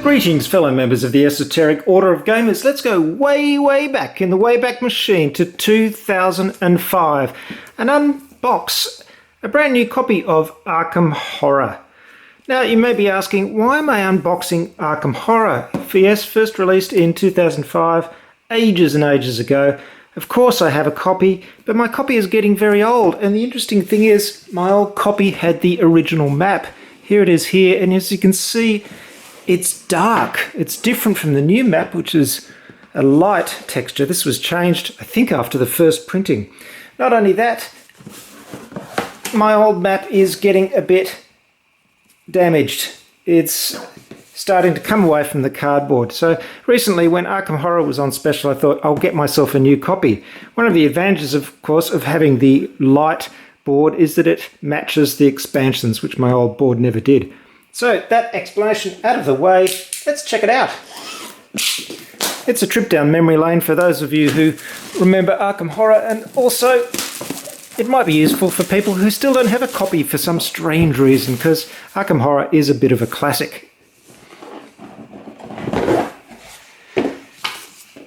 Greetings, fellow members of the Esoteric Order of Gamers. Let's go way, way back in the Wayback Machine to 2005 and unbox a brand new copy of Arkham Horror. Now, you may be asking, why am I unboxing Arkham Horror? Yes, first released in 2005, ages and ages ago. Of course I have a copy, but my copy is getting very old, and the interesting thing is my old copy had the original map. Here it is here, and as you can see, it's dark. It's different from the new map, which is a light texture. This was changed, I think, after the first printing. Not only that, my old map is getting a bit damaged. It's starting to come away from the cardboard. So recently, when Arkham Horror was on special, I thought I'll get myself a new copy. One of the advantages, of course, of having the light board is that it matches the expansions, which my old board never did. So that explanation out of the way, let's check it out. It's a trip down memory lane for those of you who remember Arkham Horror, and also it might be useful for people who still don't have a copy for some strange reason, because Arkham Horror is a bit of a classic.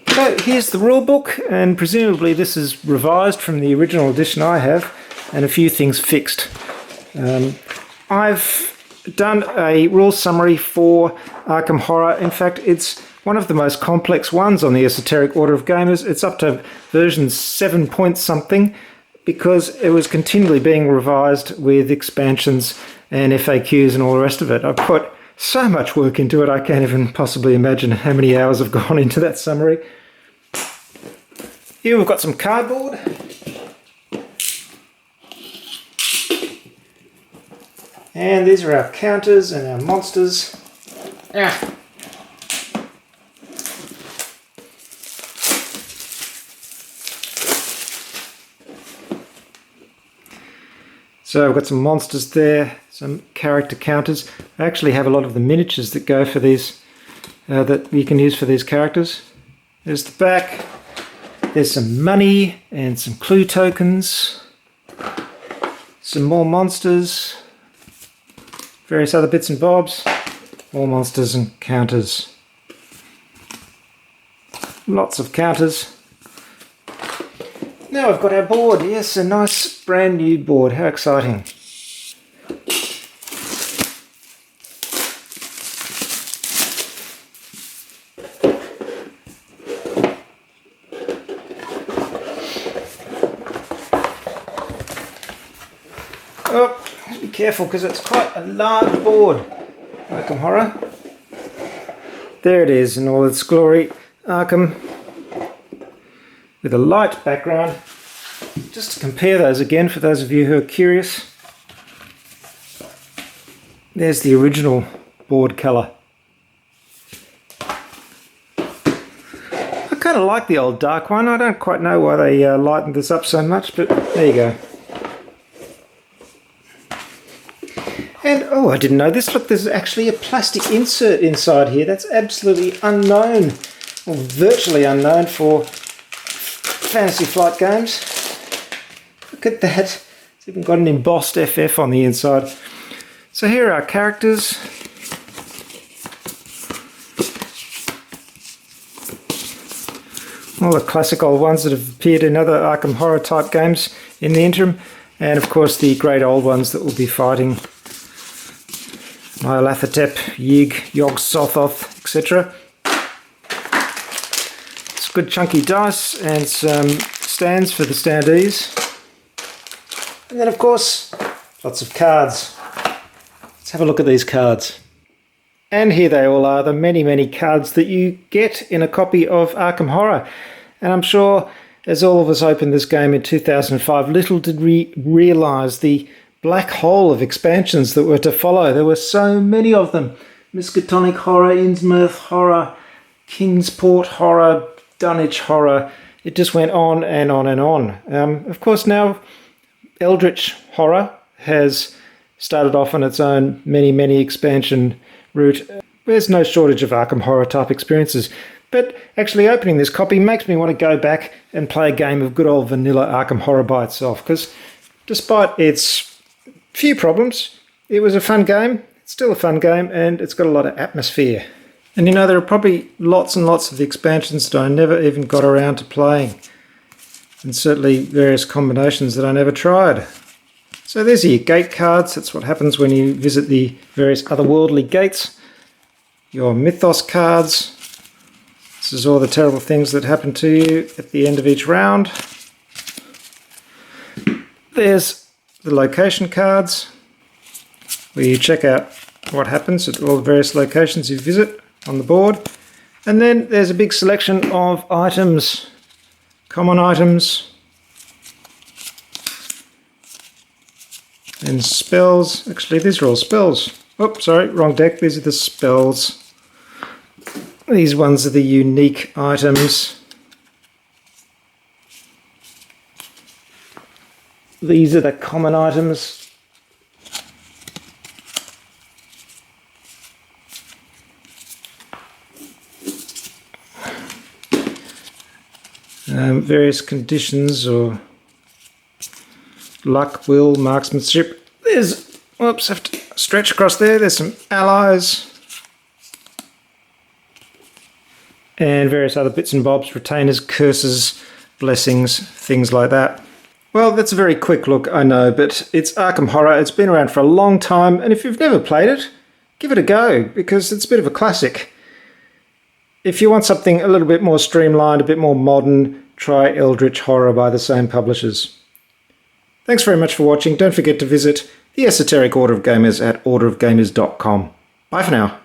So here's the rulebook, and presumably this is revised from the original edition I have, and a few things fixed. I've done a rule summary for Arkham Horror. In fact, it's one of the most complex ones on the Esoteric Order of Gamers. It's up to version 7 point something because it was continually being revised with expansions and FAQs and all the rest of it. I put so much work into it, I can't even possibly imagine how many hours have gone into that summary. Here we've got some cardboard. And these are our counters and our monsters. So I've got some monsters there, some character counters. I actually have a lot of the miniatures that go for these, that you can use for these characters. There's the back. There's some money and some clue tokens. Some more monsters. Various other bits and bobs, more monsters and counters. Lots of counters. Now I've got our board. Yes, a nice brand new board. How exciting. Oh, be careful because it's quite a large board. Arkham Horror. There it is in all its glory. Arkham with a light background. Just to compare those again for those of you who are curious. There's the original board colour. I kind of like the old dark one. I don't quite know why they lightened this up so much, but there you go. And, oh, I didn't know this. Look, there's actually a plastic insert inside here. That's absolutely unknown, or virtually unknown for Fantasy Flight games. Look at that. It's even got an embossed FF on the inside. So here are our characters. All the classic old ones that have appeared in other Arkham Horror type games in the interim. And, of course, the great old ones that we'll be fighting. Nyarlathotep, Yig, Yog-Sothoth, etc. It's good chunky dice and some stands for the standees. And then, of course, lots of cards. Let's have a look at these cards. And here they all are, the many, many cards that you get in a copy of Arkham Horror. And I'm sure, as all of us opened this game in 2005, little did we realise the black hole of expansions that were to follow. There were so many of them. Miskatonic Horror, Innsmouth Horror, Kingsport Horror, Dunwich Horror. It just went on and on and on. Of course, now Eldritch Horror has started off on its own many, many expansion route. There's no shortage of Arkham Horror type experiences. But actually opening this copy makes me want to go back and play a game of good old vanilla Arkham Horror by itself, because despite its few problems, it was a fun game. It's still a fun game, and it's got a lot of atmosphere. And you know, there are probably lots and lots of expansions that I never even got around to playing, and certainly various combinations that I never tried. So there's your gate cards. That's what happens when you visit the various otherworldly gates. Your mythos cards. This is all the terrible things that happen to you at the end of each round. There's the location cards, where you check out what happens at all the various locations you visit on the board. And then there's a big selection of items, common items, and spells. Actually, these are all spells. Oh, sorry, wrong deck. These are the spells. These ones are the unique items. These are the common items. Various conditions or luck, will, marksmanship. There's, whoops, I have to stretch across there. There's some allies and various other bits and bobs, retainers, curses, blessings, things like that. Well, that's a very quick look, I know, but it's Arkham Horror. It's been around for a long time, and if you've never played it, give it a go, because it's a bit of a classic. If you want something a little bit more streamlined, a bit more modern, try Eldritch Horror by the same publishers. Thanks very much for watching. Don't forget to visit the Esoteric Order of Gamers at orderofgamers.com. Bye for now.